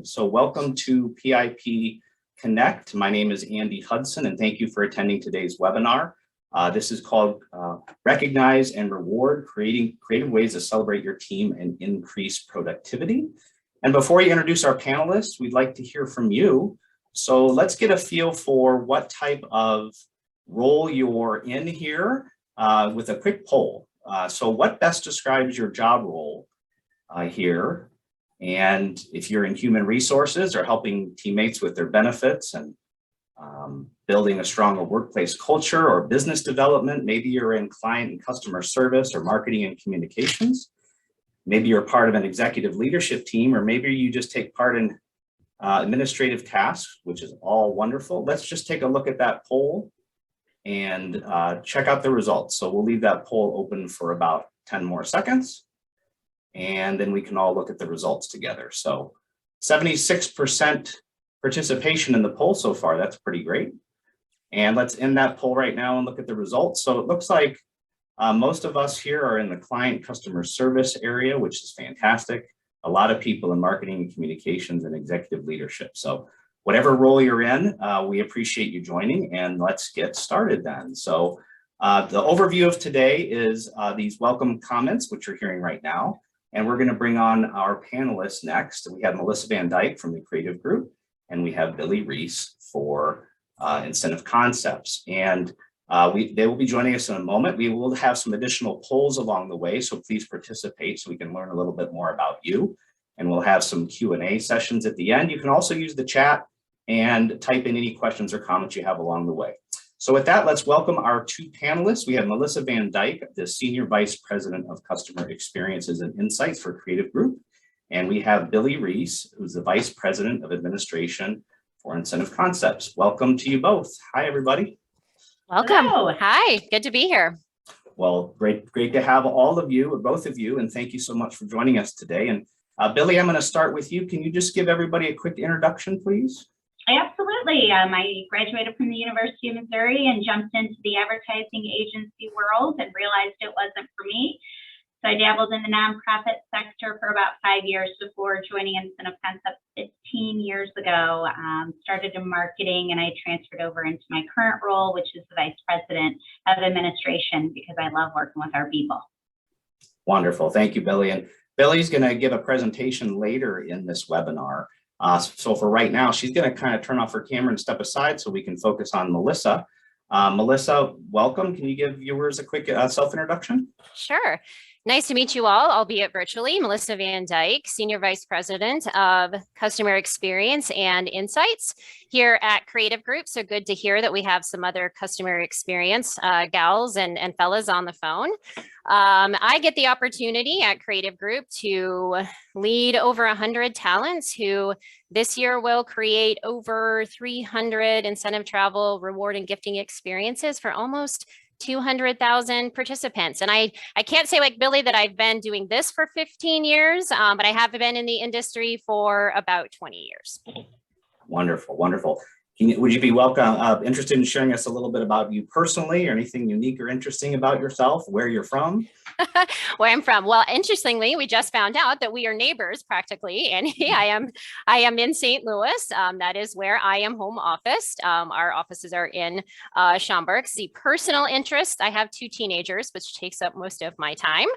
So welcome to PIP Connect. My name is Andy Hudson, and thank you for attending today's webinar. This is called Recognize and Reward, Creative Ways to Celebrate Your Team and Increase Productivity. And before we introduce our panelists, we'd like to hear from you. So let's get a feel for what type of role you're in here with a quick poll. So what best describes your job role here? And if you're in human resources or helping teammates with their benefits and building a stronger workplace culture or business development, maybe you're in client and customer service or marketing and communications. Maybe you're part of an executive leadership team, or maybe you just take part in administrative tasks, which is all wonderful. Let's just take a look at that poll and check out the results. So we'll leave that poll open for about 10 more seconds. And then we can all look at the results together. So 76% participation in the poll so far. That's pretty great. And let's end that poll right now and look at the results. So it looks like most of us here are in the client customer service area, which is fantastic. A lot of people in marketing and communications and executive leadership. So whatever role you're in, we appreciate you joining, and let's get started then. So the overview of today is these welcome comments, which you're hearing right now. And we're going to bring on our panelists next. We have Melissa Van Dyke from the Creative Group, and we have Billie Reise for Incentive Concepts. And they will be joining us in a moment. We will have some additional polls along the way, so please participate so we can learn a little bit more about you. And we'll have some Q&A sessions at the end. You can also use the chat and type in any questions or comments you have along the way. So with that, let's welcome our two panelists. We have Melissa Van Dyke, the Senior Vice President of Customer Experiences and Insights for Creative Group. And we have Billie Reise, who's the Vice President of Administration for Incentive Concepts. Welcome to you both. Hi, everybody. Welcome. Hello. Hi, good to be here. Well, great to have all of you, or both of you, and thank you so much for joining us today. And Billie, I'm going to start with you. Can you just give everybody a quick introduction, please? Absolutely. I graduated from the University of Missouri and jumped into the advertising agency world and realized it wasn't for me. So I dabbled in the nonprofit sector for about 5 years before joining Incentive Concepts 15 years ago. Started in marketing, and I transferred over into my current role, which is the Vice President of Administration, because I love working with our people. Wonderful. Thank you, Billie. And Billie's going to give a presentation later in this webinar. So for right now, she's going to kind of turn off her camera and step aside so we can focus on Melissa. Melissa, welcome. Can you give viewers a quick self-introduction? Sure. Nice to meet you all, albeit virtually. Melissa Van Dyke, Senior Vice President of Customer Experience and Insights here at Creative Group. So good to hear that we have some other customer experience gals and fellas on the phone. I get the opportunity at Creative Group to lead over 100 talents who this year will create over 300 incentive travel, reward, and gifting experiences for almost 200,000 participants. And I can't say like Billie that I've been doing this for 15 years, but I have been in the industry for about 20 years. Wonderful, wonderful. Would you be interested in sharing us a little bit about you personally, or anything unique or interesting about yourself, where you're from? Where I'm from? Well, interestingly, we just found out that we are neighbors practically, and I am in St. Louis. That is where I am home office. Our offices are in Schaumburg. The personal interest, I have 2 teenagers, which takes up most of my time.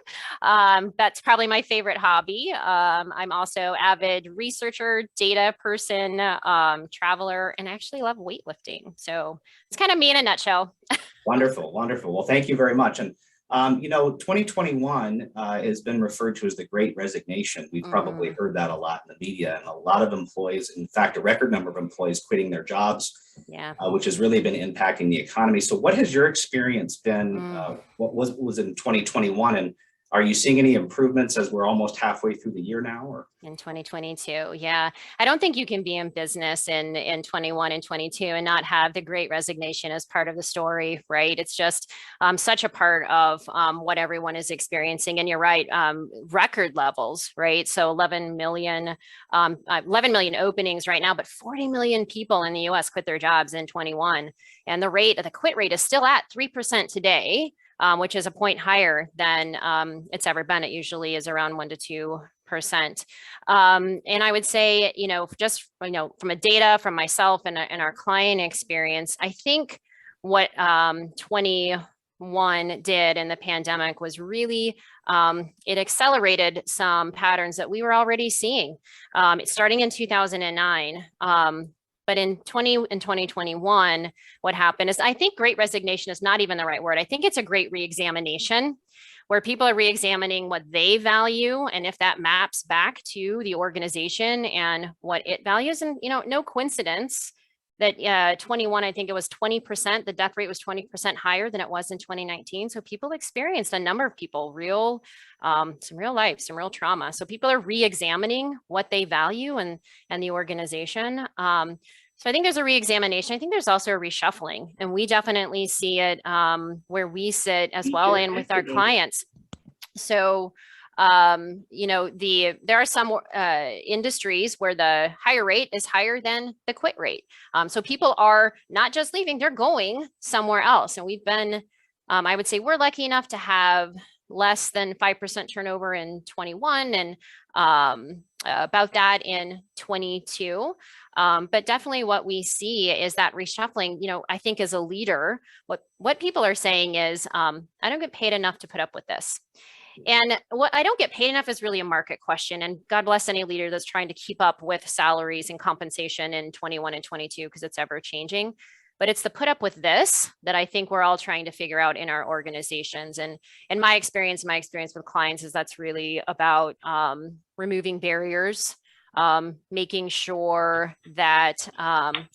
That's probably my favorite hobby. I'm also avid researcher, data person, traveler, and actually love weightlifting. So it's kind of me in a nutshell. Wonderful, wonderful. Well, thank you very much. And 2021 has been referred to as the Great Resignation. We've probably heard that a lot in the media, and a lot of employees, in fact, a record number of employees quitting their jobs, which has really been impacting the economy. So what has your experience been? What was in 2021, and are you seeing any improvements as we're almost halfway through the year now? Or? In 2022, yeah. I don't think you can be in business in 21 and 22 and not have the Great Resignation as part of the story, right? It's just such a part of what everyone is experiencing. And you're right, record levels, right? So 11 million openings right now, but 40 million people in the US quit their jobs in 21. And the quit rate is still at 3% today. which is a point higher than it's ever been. It usually is around 1 to 2%. And I would say, just, from a data from myself and our client experience, I think what 21 did in the pandemic was really, it accelerated some patterns that we were already seeing, starting in 2009. But in 2021, what happened is, I think great resignation is not even the right word. I think it's a great reexamination, where people are reexamining what they value and if that maps back to the organization and what it values. And, no coincidence that 21, I think it was 20%, the death rate was 20% higher than it was in 2019. So people experienced, a number of people, some real life, some real trauma. So people are re-examining what they value and the organization. So I think there's a re-examination. I think there's also a reshuffling, and we definitely see it where we sit as well and with our clients. So there are some industries where the hire rate is higher than the quit rate. So people are not just leaving, they're going somewhere else. And we've been, I would say we're lucky enough to have less than 5% turnover in 21 and about that in 22. But definitely what we see is that reshuffling. I think as a leader, what people are saying is, I don't get paid enough to put up with this. And what I don't get paid enough is really a market question. And God bless any leader that's trying to keep up with salaries and compensation in 21 and 22, because it's ever changing. But it's the put up with this that I think we're all trying to figure out in our organizations. And in my experience with clients is that's really about removing barriers, making sure that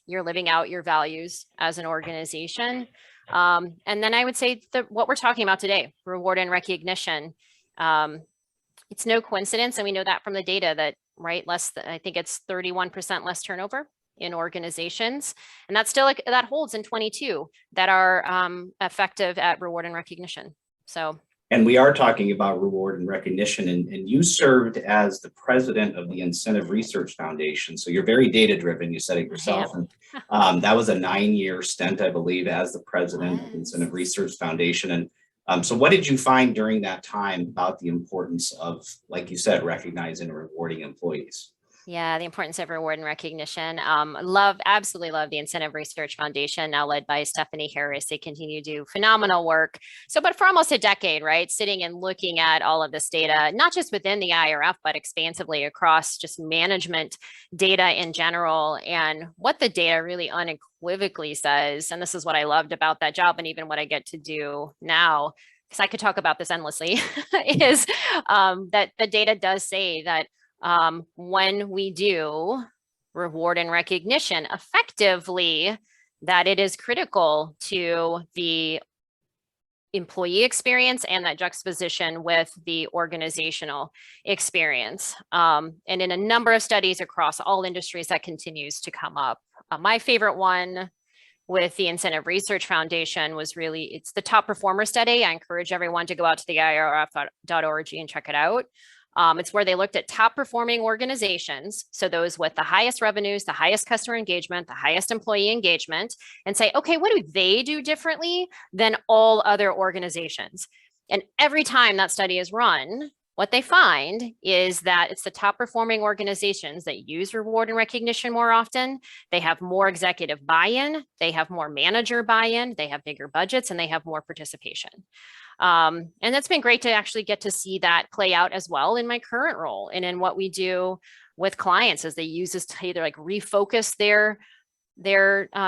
you're living out your values as an organization. And then I would say that what we're talking about today, reward and recognition, it's no coincidence. And we know that from the data that, right, I think it's 31% less turnover in organizations. And that's still, that holds in 22 that are effective at reward and recognition. So. And we are talking about reward and recognition, and you served as the president of the Incentive Research Foundation. So you're very data driven. You said it yourself. And that was a 9-year stint, I believe, as the president of the Incentive Research Foundation. And so what did you find during that time about the importance of, like you said, recognizing and rewarding employees? Yeah, the importance of reward and recognition. Absolutely love the Incentive Research Foundation, now led by Stephanie Harris. They continue to do phenomenal work. But for almost a decade, right, sitting and looking at all of this data, not just within the IRF, but expansively across just management data in general, and what the data really unequivocally says. And this is what I loved about that job, and even what I get to do now, because I could talk about this endlessly, is that the data does say that when we do reward and recognition effectively, that it is critical to the employee experience and that juxtaposition with the organizational experience. And in a number of studies across all industries, that continues to come up. My favorite one with the Incentive Research Foundation was it's the top performer study. I encourage everyone to go out to the irf.org and check it out. It's where they looked at top performing organizations, so those with the highest revenues, the highest customer engagement, the highest employee engagement, and say, okay, what do they do differently than all other organizations? And every time that study is run, what they find is that it's the top performing organizations that use reward and recognition more often. They have more executive buy-in, they have more manager buy-in, they have bigger budgets, and they have more participation. And that's been great to actually get to see that play out as well in my current role and in what we do with clients as they use this to either refocus their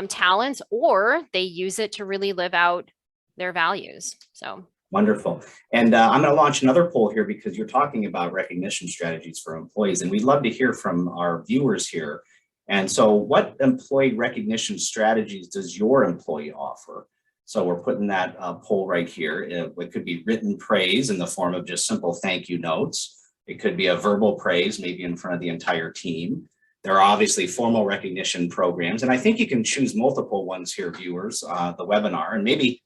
talents, or they use it to really live out their values. So. Wonderful. And I'm going to launch another poll here, because you're talking about recognition strategies for employees, and we'd love to hear from our viewers here. And so what employee recognition strategies does your employee offer? So we're putting that poll right here. It could be written praise in the form of just simple thank you notes. It could be a verbal praise, maybe in front of the entire team. There are obviously formal recognition programs, and I think you can choose multiple ones here, viewers, the webinar, and maybe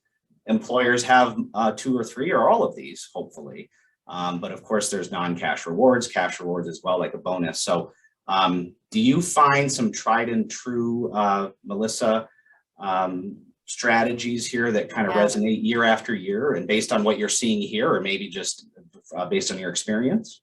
employers have 2 or 3 or all of these, hopefully. But of course, there's non-cash rewards, cash rewards as well, like a bonus. So do you find some tried and true, Melissa, strategies here that kind of resonate year after year, and based on what you're seeing here, or maybe just based on your experience?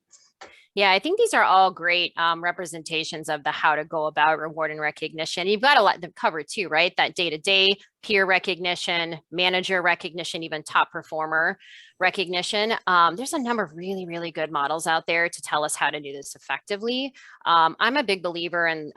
Yeah, I think these are all great representations of the how to go about reward and recognition. You've got a lot to cover too, right? That day-to-day peer recognition, manager recognition, even top performer recognition. There's a number of really, really good models out there to tell us how to do this effectively. I'm a big believer in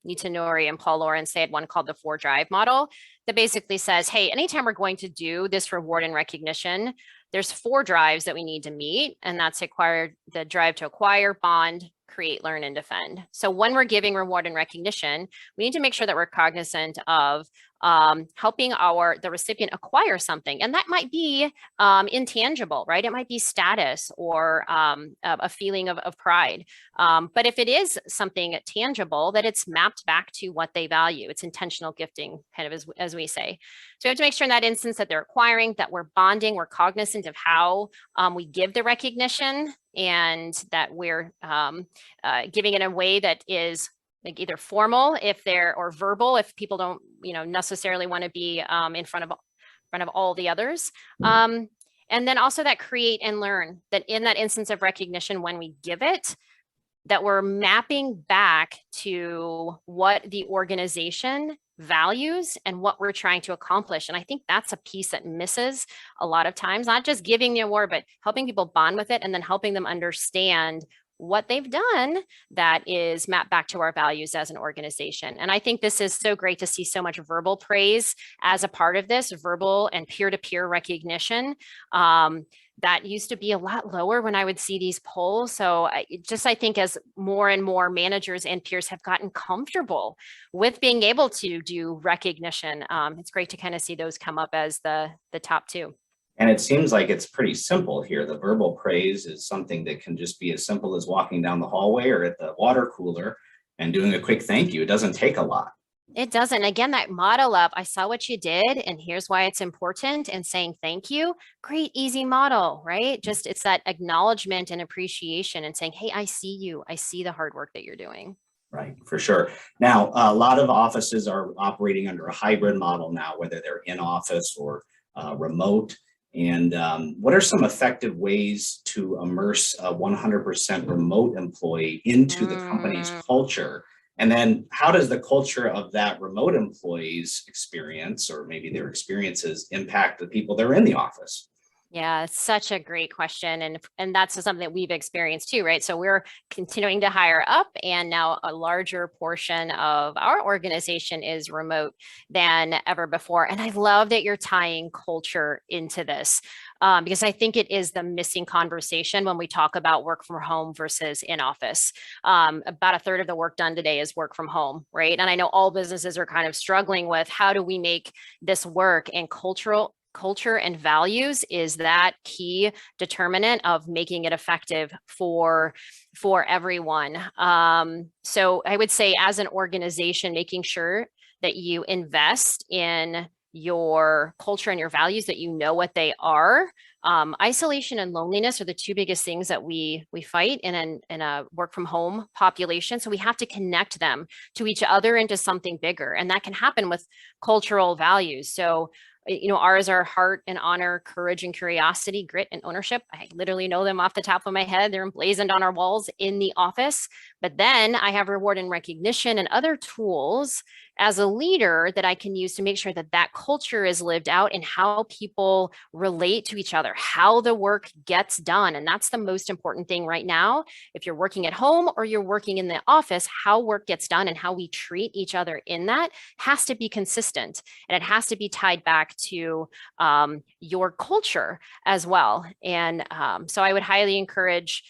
Nita Nori and Paul Lawrence. They had one called the 4-Drive model that basically says, hey, anytime we're going to do this reward and recognition, there's 4 drives that we need to meet, and that's the drive to acquire, bond, create, learn, and defend. So when we're giving reward and recognition, we need to make sure that we're cognizant of helping the recipient acquire something. And that might be intangible, right? It might be status or a feeling of pride. But if it is something tangible, that it's mapped back to what they value. It's intentional gifting, kind of as we say. So we have to make sure in that instance that they're acquiring, that we're bonding, we're cognizant of how we give the recognition, and that we're giving it in a way that is like either formal or verbal if people don't necessarily want to be in front of all the others. And then also that create and learn, that in that instance of recognition, when we give it, that we're mapping back to what the organization values and what we're trying to accomplish. And I think that's a piece that misses a lot of times, not just giving the award, but helping people bond with it and then helping them understand what they've done that is mapped back to our values as an organization. And I think this is so great to see so much verbal praise as a part of this, verbal and peer-to-peer recognition. That used to be a lot lower when I would see these polls. So I think as more and more managers and peers have gotten comfortable with being able to do recognition, it's great to kind of see those come up as the top 2. And it seems like it's pretty simple here. The verbal praise is something that can just be as simple as walking down the hallway or at the water cooler and doing a quick thank you. It doesn't take a lot. It doesn't. Again, that model of I saw what you did and here's why it's important, and saying thank you. Great, easy model, right? Just it's that acknowledgement and appreciation and saying, hey, I see you. I see the hard work that you're doing. Right, for sure. Now, a lot of offices are operating under a hybrid model now, whether they're in office or remote. And what are some effective ways to immerse a 100% remote employee into the company's culture? And then how does the culture of that remote employee's experience, or maybe their experiences, impact the people that are in the office? Yeah, it's such a great question. And that's something that we've experienced too, right? So we're continuing to hire up, and now a larger portion of our organization is remote than ever before. And I love that you're tying culture into this, because I think it is the missing conversation when we talk about work from home versus in office. About a third of the work done today is work from home, right? And I know all businesses are kind of struggling with how do we make this work, and culture and values is that key determinant of making it effective for everyone. So I would say as an organization, making sure that you invest in your culture and your values, that you know what they are. Isolation and loneliness are the 2 biggest things that we fight in a work from home population. So we have to connect them to each other into something bigger. And that can happen with cultural values. So ours are heart and honor, courage and curiosity, grit and ownership. I literally know them off the top of my head. They're emblazoned on our walls in the office. But then I have reward and recognition and other tools as a leader that I can use to make sure that that culture is lived out in how people relate to each other, how the work gets done. And that's the most important thing right now. If you're working at home or you're working in the office, how work gets done and how we treat each other in that has to be consistent. And it has to be tied back to your culture as well. And so I would highly encourage,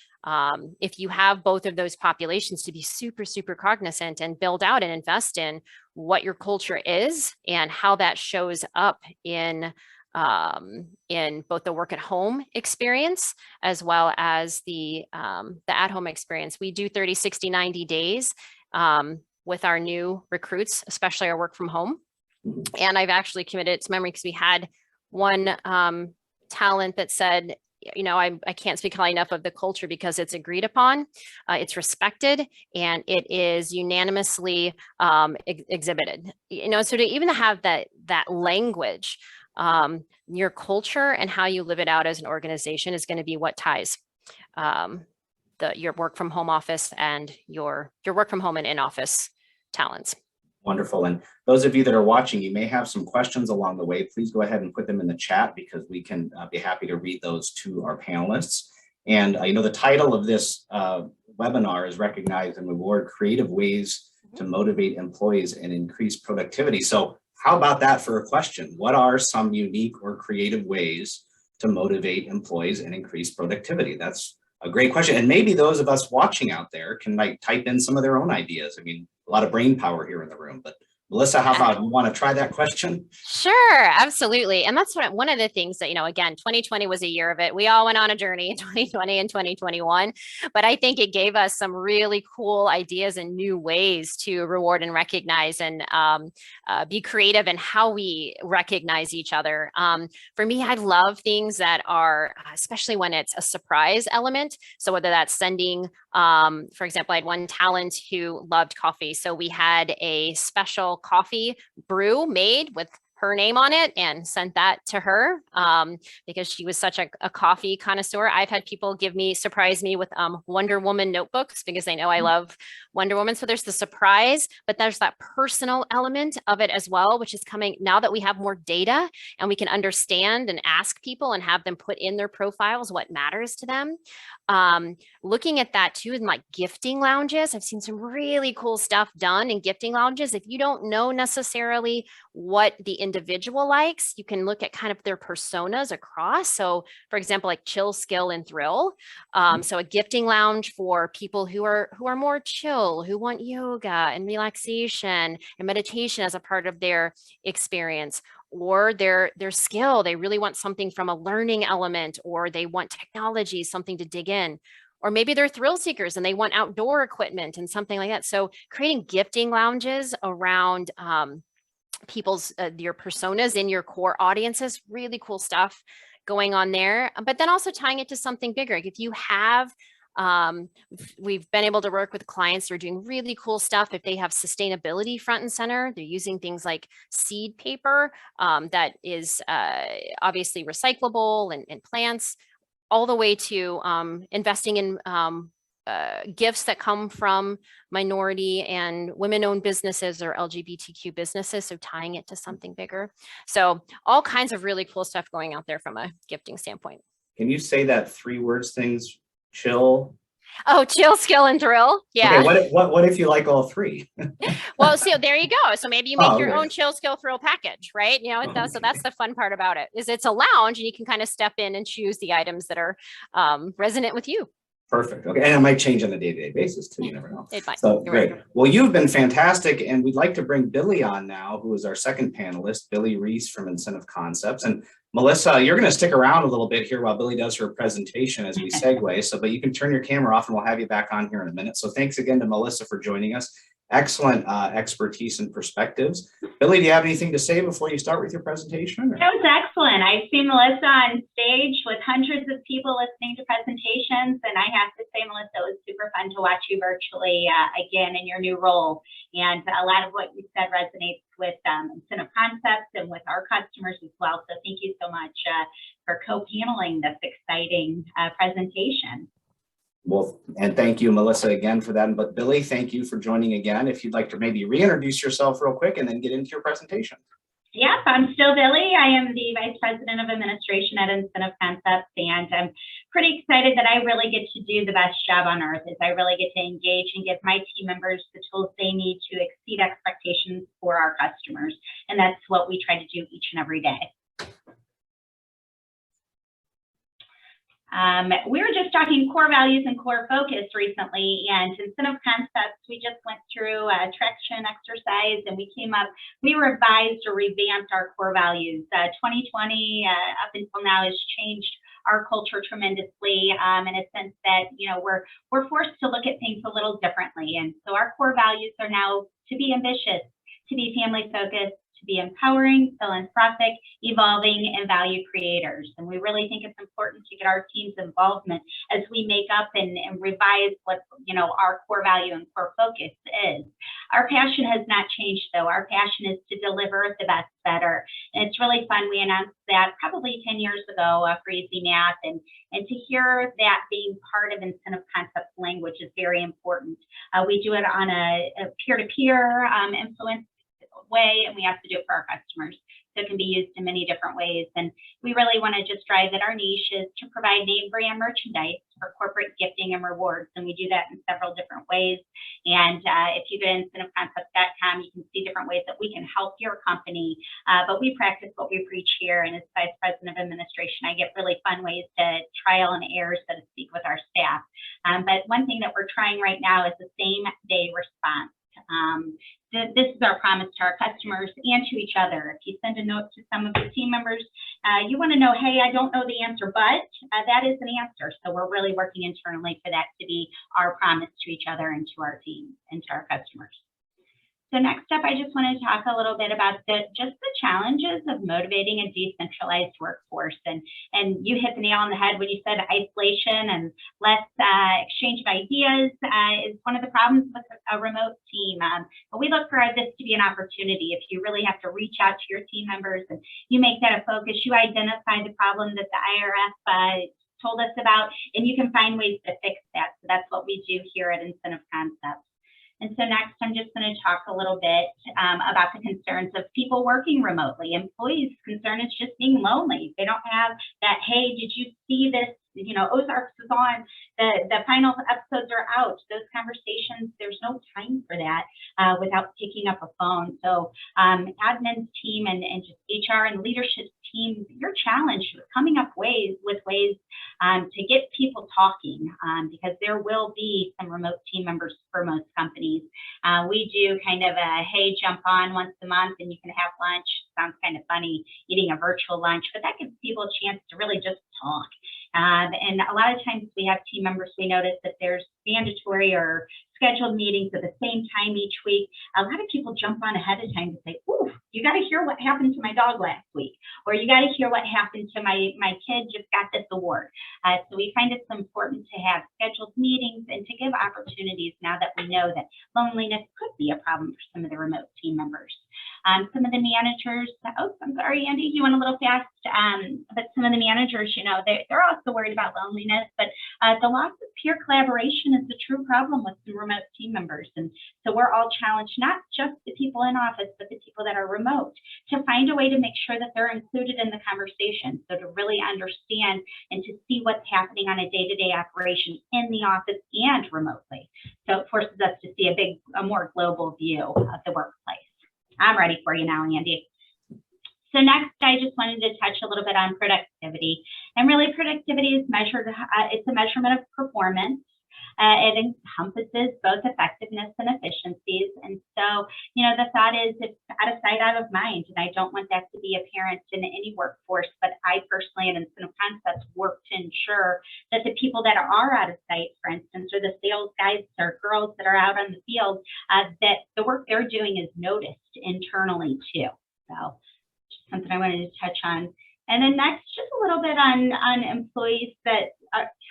if you have both of those populations, to be super, super cognizant and build out and invest in what your culture is and how that shows up in both the work at home experience as well as the at home experience. We do 30, 60, 90 days with our new recruits, especially our work from home. And I've actually committed to memory because we had one talent that said, I can't speak highly enough of the culture because it's agreed upon, it's respected, and it is unanimously exhibited. So to even have that language, your culture and how you live it out as an organization is going to be what ties your work from home office and your work from home and in-office talents. Wonderful. And those of you that are watching, you may have some questions along the way. Please go ahead and put them in the chat because we can be happy to read those to our panelists. And the title of this webinar is Recognize and Reward Creative Ways to Motivate Employees and Increase Productivity. So how about that for a question? What are some unique or creative ways to motivate employees and increase productivity? That's a great question. And maybe those of us watching out there can type in some of their own ideas. I mean, a lot of brain power here in the room, but Melissa, how about you want to try that question? Sure, absolutely. And that's one of the things that, again, 2020 was a year of it. We all went on a journey in 2020 and 2021, but I think it gave us some really cool ideas and new ways to reward and recognize and be creative in how we recognize each other. For me, I love things that are, especially when it's a surprise element. So whether that's sending, for example, I had one talent who loved coffee. So we had a special coffee brew made with her name on it and sent that to her because she was such a coffee connoisseur. I've had people surprise me with Wonder Woman notebooks because they know I love Wonder Woman. So there's the surprise, but there's that personal element of it as well, which is coming now that we have more data and we can understand and ask people and have them put in their profiles what matters to them. Looking at that too in gifting lounges, I've seen some really cool stuff done in gifting lounges. If you don't know necessarily what the individual likes, you can look at kind of their personas across. So for example, chill, skill, and thrill. So a gifting lounge for people who are more chill, who want yoga and relaxation and meditation as a part of their experience. Or their skill, they really want something from a learning element, or they want technology, something to dig in. Or maybe they're thrill seekers and they want outdoor equipment and something like that. So creating gifting lounges around people's your personas in your core audiences, really cool stuff going on there. But then also tying it to something bigger. If you have we've been able to work with clients who are doing really cool stuff. If they have sustainability front and center, they're using things like seed paper that is obviously recyclable and plants, all the way to investing in gifts that come from minority and women-owned businesses or LGBTQ businesses, so tying it to something bigger. So all kinds of really cool stuff going out there from a gifting standpoint. Can you say that 3 words things? Chill. Oh, chill, skill, and thrill. Yeah. Okay, what if you like all 3? Well, so there you go. So maybe you make your own chill, skill, thrill package, right? So that's the fun part about it, is it's a lounge and you can kind of step in and choose the items that are resonant with you. Perfect. Okay. And it might change on a day-to-day basis too. You never know. It might. So great. Right. Well, you've been fantastic. And we'd like to bring Billie on now, who is our second panelist, Billie Reise from Incentive Concepts. And Melissa, you're going to stick around a little bit here while Billie does her presentation as we segue. But you can turn your camera off and we'll have you back on here in a minute. So thanks again to Melissa for joining us. Excellent expertise and perspectives. Billie, do you have anything to say before you start with your presentation? That was excellent. I've seen Melissa on stage with hundreds of people listening to presentations, and I have to say, Melissa, it was super fun to watch you virtually again in your new role. And a lot of what you said resonates with Incentive Concepts and with our customers as well. So thank you so much for co-paneling this exciting presentation. Well, and thank you, Melissa, again for that. But Billie, thank you for joining again. If you'd like to maybe reintroduce yourself real quick and then get into your presentation. Yep, I'm still Billie. I am the Vice President of Administration at Incentive Concepts, and I'm pretty excited that I really get to do the best job on earth. Is I really get to engage and give my team members the tools they need to exceed expectations for our customers. And that's what we try to do each and every day. We were just talking core values and core focus recently, and Incentive Concepts, we just went through a traction exercise and we revised or revamped our core values. 2020 up until now has changed our culture tremendously in a sense that, we're forced to look at things a little differently. And so our core values are now to be ambitious, to be family focused, to be empowering, philanthropic, evolving, and value creators. And we really think it's important to get our team's involvement as we make up and revise what, our core value and core focus is. Our passion has not changed, though. Our passion is to deliver the best better. And it's really fun. We announced that probably 10 years ago for Easy Math, and to hear that being part of incentive concept language is very important. We do it on a peer-to-peer influence way, and we have to do it for our customers. So it can be used in many different ways. And we really want to just drive that our niche is to provide name brand merchandise for corporate gifting and rewards. And we do that in several different ways. And if you go to incentiveconcept.com, you can see different ways that we can help your company. But we practice what we preach here. And as Vice President of Administration, I get really fun ways to trial and error, so to speak, with our staff. But one thing that we're trying right now is the same day response. This is our promise to our customers and to each other. If you send a note to some of the team members, you want to know, hey, I don't know the answer, but that is an answer. So we're really working internally for that to be our promise to each other and to our team and to our customers. So next up, I just want to talk a little bit about just the challenges of motivating a decentralized workforce. And you hit the nail on the head when you said isolation and less exchange of ideas is one of the problems with a remote team. But we look for this to be an opportunity. If you really have to reach out to your team members and you make that a focus, you identify the problem that the IRF told us about, and you can find ways to fix that. So that's what we do here at Incentive Concepts. And so next, I'm just going to talk a little bit about the concerns of people working remotely. Employees' concern is just being lonely. They don't have that, hey, did you see this? Ozarks is on, the final episodes are out. Those conversations, there's no time for that without picking up a phone. So admin's team and just HR and leadership team, you're challenged with coming up with ways to get people talking because there will be some remote team members for most companies. We do kind of a, hey, jump on once a month and you can have lunch. Sounds kind of funny, eating a virtual lunch, but that gives people a chance to really just talk. And a lot of times we have team members, we notice that there's mandatory or scheduled meetings at the same time each week. A lot of people jump on ahead of time to say, ooh, you got to hear what happened to my dog last week, or you got to hear what happened to my kid just got this award. So we find it's important to have scheduled meetings and to give opportunities now that we know that loneliness could be a problem for some of the remote team members. Some of the managers, oh, I'm sorry, Andy, you went a little fast, but some of the managers, they're also worried about loneliness, but the loss of peer collaboration is a true problem with some remote team members. And so we're all challenged, not just the people in office, but the people that are remote, to find a way to make sure that they're included in the conversation. So to really understand and to see what's happening on a day-to-day operation in the office and remotely. So it forces us to see a more global view of the workplace. I'm ready for you now, Andy. So next, I just wanted to touch a little bit on productivity. And really, productivity is measured, it's a measurement of performance. It encompasses both effectiveness and efficiencies. And so, the thought is it's out of sight, out of mind. And I don't want that to be apparent in any workforce, but I personally, at Incentive Concepts, work to ensure that the people that are out of sight, for instance, or the sales guys or girls that are out on the field, that the work they're doing is noticed internally too. So just something I wanted to touch on. And then next, just a little bit on employees that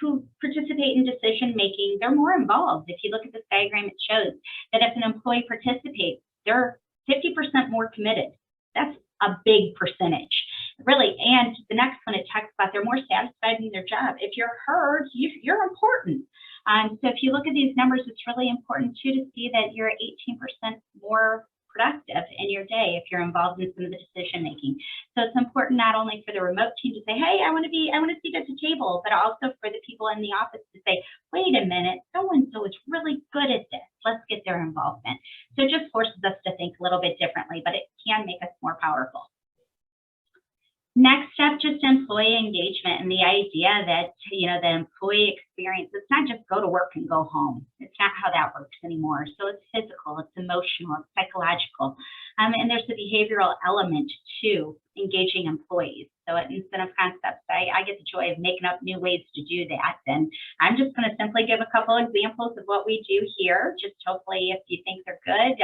who participate in decision making. They're more involved. If you look at this diagram, it shows that if an employee participates, they're 50% more committed. That's a big percentage, really. And the next one, it talks about they're more satisfied in their job. If you're heard, you're important. So if you look at these numbers, it's really important too to see that you're 18% more productive in your day if you're involved in some of the decision making. So it's important not only for the remote team to say, hey, I want to sit at the table, but also for the people in the office to say, wait a minute, so-and-so is really good at this. Let's get their involvement. So it just forces us to think a little bit differently, but it can make us more powerful. Next, step, just employee engagement and the idea that, you know, the employee experience, it's not just go to work and go home. It's not how that works anymore. So it's physical, it's emotional, it's psychological. And there's the behavioral element to engaging employees. So at Incentive Concepts, I get the joy of making up new ways to do that. And I'm just going to simply give a couple examples of what we do here. Just hopefully, if you think they're good,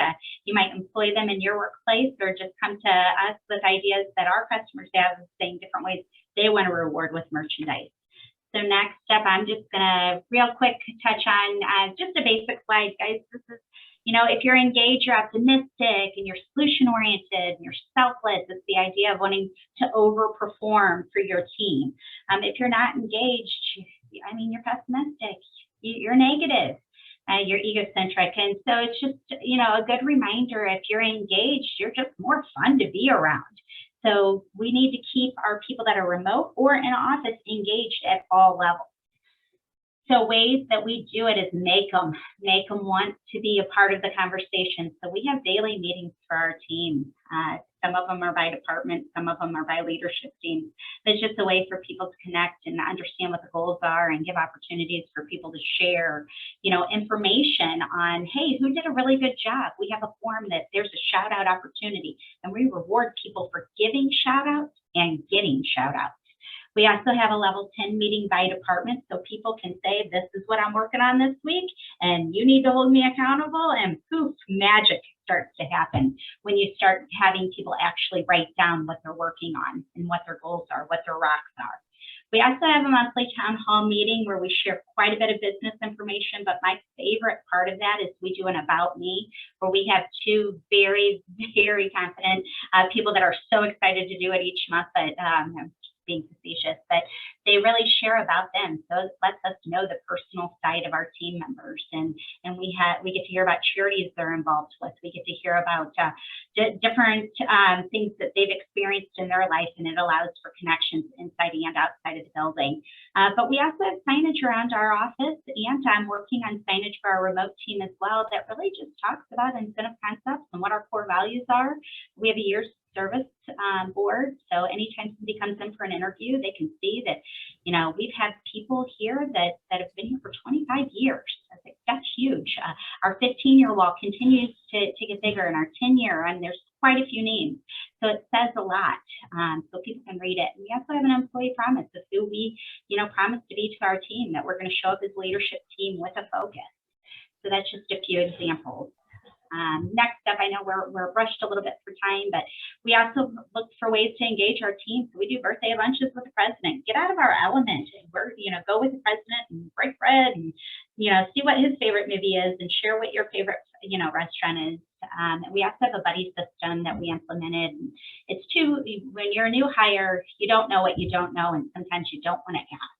you might employ them in your workplace, or just come to us with ideas that our customers have, saying different ways they want to reward with merchandise. So next up, I'm just going to real quick touch on just a basic slide, guys. This is, you know, if you're engaged, you're optimistic, and you're solution-oriented, and you're selfless. It's the idea of wanting to overperform for your team. If you're not engaged, I mean, you're pessimistic, you're negative, you're egocentric. And so it's just, you know, a good reminder, if you're engaged, you're just more fun to be around. So we need to keep our people that are remote or in office engaged at all levels. So ways that we do it is make them want to be a part of the conversation. So we have daily meetings for our team. Some of them are by department, some of them are by leadership teams. It's just a way for people to connect and understand what the goals are, and give opportunities for people to share, you know, information on, hey, who did a really good job? We have a form that there's a shout out opportunity, and we reward people for giving shout outs and getting shout outs. We also have a level 10 meeting by department, so people can say, this is what I'm working on this week, and you need to hold me accountable, and poof, magic starts to happen when you start having people actually write down what they're working on and what their goals are, what their rocks are. We also have a monthly town hall meeting where we share quite a bit of business information, but my favorite part of that is we do an About Me, where we have two very, very confident people that are so excited to do it each month, but being facetious, but they really share about them. So it lets us know the personal side of our team members, and we get to hear about charities they're involved with. We get to hear about different things that they've experienced in their life, and it allows for connections inside and outside of the building. But we also have signage around our office, and I'm working on signage for our remote team as well that really just talks about incentive concepts and what our core values are. We have a year's service board, so anytime somebody comes in for an interview, they can see that, you know, we've had people here that have been here for 25 years. That's huge. Our 15-year wall continues to get bigger, and our 10-year, and there's quite a few names. So it says a lot, so people can read it. And we also have an employee promise of who we, you know, promise to be to our team, that we're going to show up as a leadership team with a focus. So that's just a few examples. Next up, I know we're rushed a little bit for time, but we also look for ways to engage our team. So we do birthday lunches with the president. Get out of our element, and go with the president and break bread, and, you know, see what his favorite movie is, and share what your favorite, you know, restaurant is. And we also have a buddy system that we implemented. And it's when you're a new hire, you don't know what you don't know, and sometimes you don't want to ask.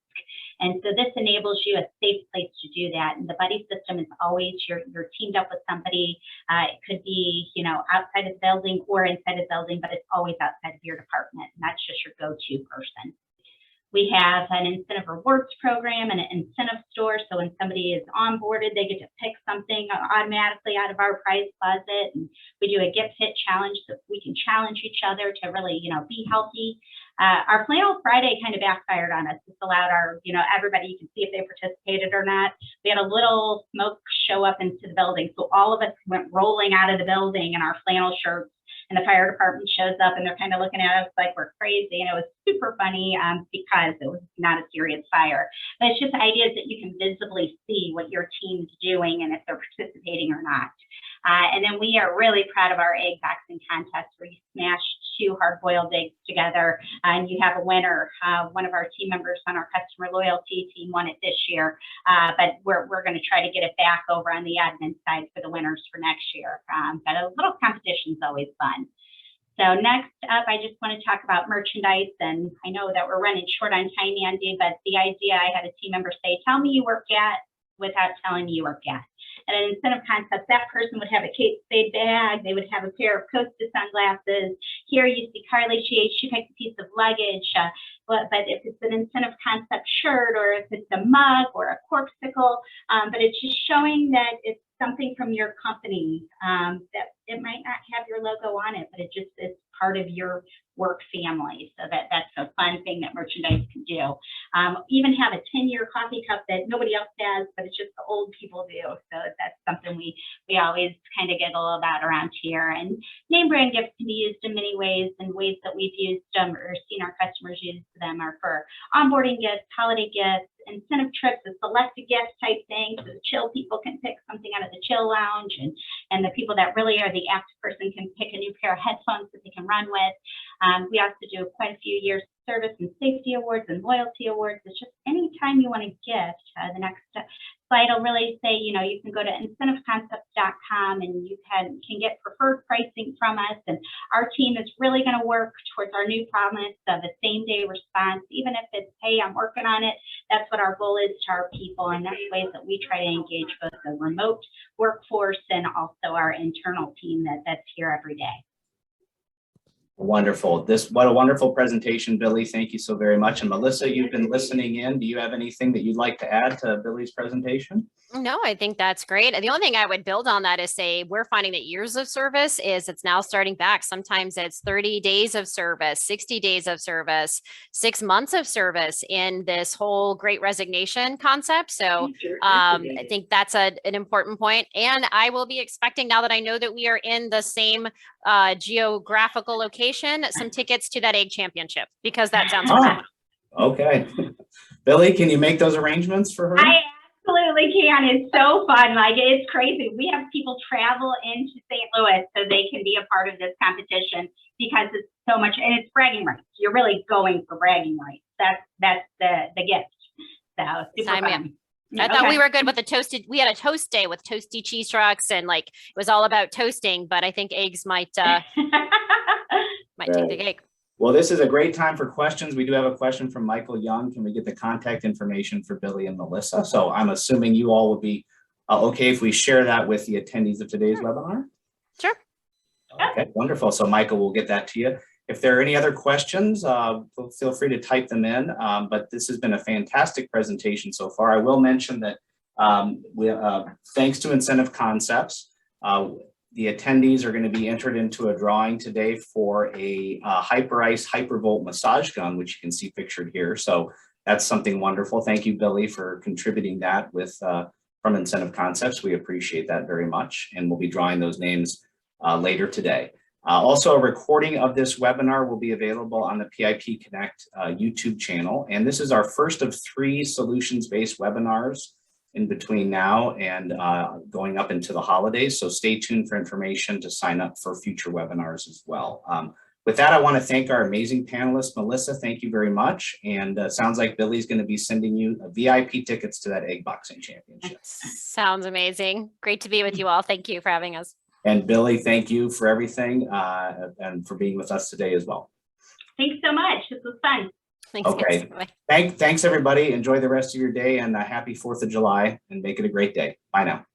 And so this enables you a safe place to do that. And the buddy system is always you're teamed up with somebody. It could be, you know, outside of the building or inside of the building, but it's always outside of your department. And that's just your go-to person. We have an incentive rewards program and an incentive store. So when somebody is onboarded, they get to pick something automatically out of our prize closet. And we do a gift hit challenge so we can challenge each other to really, you know, be healthy. Our Flannel Friday kind of backfired on us. This allowed everybody, you can see if they participated or not. We had a little smoke show up into the building. So all of us went rolling out of the building in our flannel shirts, and the fire department shows up, and they're kind of looking at us like we're crazy. And it was super funny because it was not a serious fire. But it's just ideas that you can visibly see what your team's doing and if they're participating or not. And then we are really proud of our egg boxing contest, where you smash 2 hard-boiled eggs together and you have a winner. One of our team members on our customer loyalty team won it this year, but we're going to try to get it back over on the admin side for the winners for next year. But a little competition is always fun. So next up, I just want to talk about merchandise, and I know that we're running short on time, Andy, but the idea, I had a team member say, tell me you work at without telling me you work at. And an incentive concept, that person would have a Kate Spade bag, they would have a pair of Costa sunglasses. Here you see Carly, she picked a piece of luggage, but if it's an incentive concept shirt, or if it's a mug or a corksicle, but it's just showing that it's something from your company, that it might not have your logo on it, but it just is part of your work family. So that's a fun thing that merchandise can do. Even have a 10-year coffee cup that nobody else has, but it's just the old people do. So that's something we always kind of giggle about around here. And name brand gifts can be used in many ways, and ways that we've used them or seen our customers use them are for onboarding gifts, holiday gifts, incentive trips, a selected gift type thing, so the chill people can pick something out of the chill lounge, and the people that really are the active person can pick a new pair of headphones that they can run with. We also do quite a few years service and safety awards and loyalty awards. It's just anytime you want to gift. The next slide will really say, you know, you can go to incentiveconcepts.com and you can get preferred pricing from us. And our team is really going to work towards our new promise of a same-day response, even if it's, hey, I'm working on it. That's what our goal is to our people, and that's ways that we try to engage both the remote workforce and also our internal team that's here every day. Wonderful. What a wonderful presentation, Billie. Thank you so very much. And Melissa, you've been listening in. Do you have anything that you'd like to add to Billie's presentation? No, I think that's great. The only thing I would build on that is say we're finding that years of service it's now starting back. Sometimes it's 30 days of service, 60 days of service, 6 months of service in this whole Great Resignation concept. So I think that's an important point. And I will be expecting, now that I know that we are in the same geographical location, some tickets to that egg championship, because that sounds fun. Okay. Billie, can you make those arrangements for her? I absolutely can. It's so fun. Like, it's crazy. We have people travel into St. Louis so they can be a part of this competition, because it's so much, and it's bragging rights. You're really going for bragging rights. That's the gift. So super fun. I thought we were good with we had a toast day with toasty cheese trucks, and like it was all about toasting, but I think eggs might take the cake. Well, this is a great time for questions. We do have a question from Michael Young. Can we get the contact information for Billie and Melissa? So I'm assuming you all will be okay if we share that with the attendees of today's webinar? Sure. Okay, wonderful. So Michael will get that to you. If there are any other questions, feel free to type them in. But this has been a fantastic presentation so far. I will mention that thanks to Incentive Concepts, the attendees are going to be entered into a drawing today for a HyperIce Hypervolt massage gun, which you can see pictured here. So that's something wonderful. Thank you, Billie, for contributing that from Incentive Concepts. We appreciate that very much. And we'll be drawing those names later today. Also, a recording of this webinar will be available on the PIP Connect YouTube channel. And this is our first of 3 solutions-based webinars in between now and going up into the holidays. So stay tuned for information to sign up for future webinars as well. With that, I want to thank our amazing panelists. Melissa, thank you very much. And sounds like Billie's going to be sending you VIP tickets to that egg boxing championship. Sounds amazing. Great to be with you all. Thank you for having us. And Billie, thank you for everything and for being with us today as well. Thanks so much. This was fun. Thanks. Okay. Thanks, everybody. Enjoy the rest of your day, and happy 4th of July, and make it a great day. Bye now.